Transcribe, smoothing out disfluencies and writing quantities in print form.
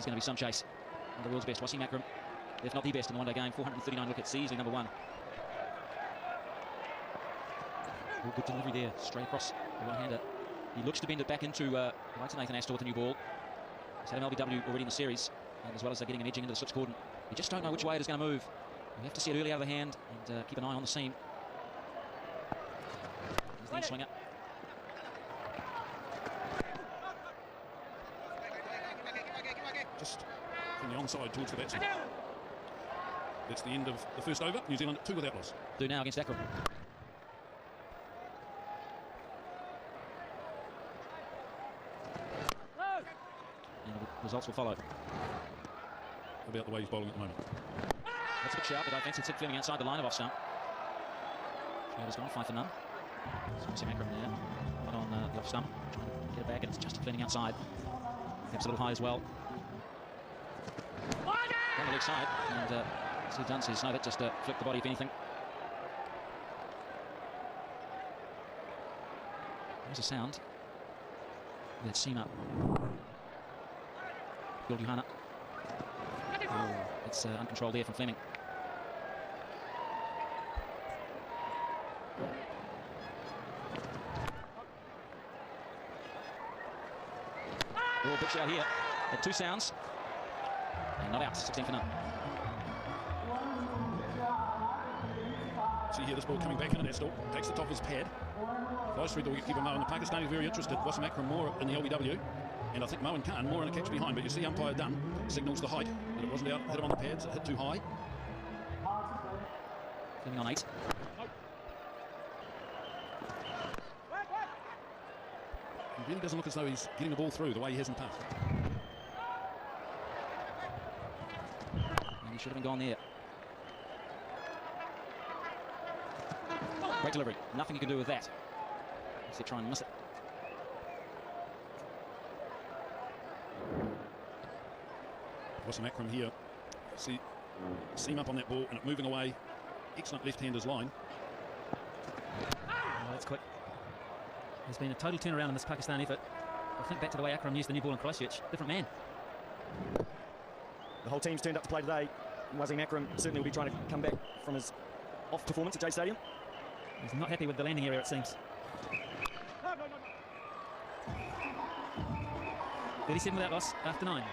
is going to be some chase. One of the world's best, Wasim Akram, if not the best in the one-day game. 439 wickets, easily number one. Oh, good delivery there, straight across the right-hander. He looks to bend it back into right to Nathan Astor with a new ball. He's had an LBW already in the series, and as well as getting an edging into the slips cordon. You just don't know which way it is going to move. You have to see it early out of the hand and keep an eye on the seam. Here's the in-swinger. Just from the onside towards the batsman. That's the end of the first over. New Zealand 2 without loss. Do now against Akram. And the results will follow. About the way he's bowling at the moment. That's a bit sharp, but offensive tip Fleming outside the line of off stump. Schneider's gone 5 for none. Wasim Akram there, right on the off stump, trying to get it back, and it's just Fleming outside. Perhaps a little high as well. Down the leg side, and Steve Dunn says no, that just flicked the body if anything. There's a sound. That seam up. Bill Johanna. Oh, it's uncontrolled there from Fleming. Oh, big shout here. Had 2 sounds. And not out, 16 for none. See here, this ball coming back into Nestor. Takes the top of his pad. Flies through the wicketkeeper Mohan. The Pakistani very interested. Wasim Akram more in the LBW. And I think Mohan Khan more in a catch behind. But you see umpire Dunn signals the height. But it wasn't out. Hit him on the pads. It hit too high. Fleming on 8. It really doesn't look as though he's getting the ball through the way he has in the past. And he should have been gone there. Great delivery. Nothing you can do with that. Except try and miss it. Wasim Akram here. See, seam up on that ball and it moving away. Excellent left-hander's line. Oh, that's quick. There's been a total turnaround in this Pakistan effort. I think back to the way Akram used the new ball in Christchurch. Different man. The whole team's turned up to play today. Wasim Akram certainly will be trying to come back from his off performance at J Stadium. He's not happy with the landing area, it seems. 37 without loss after 9.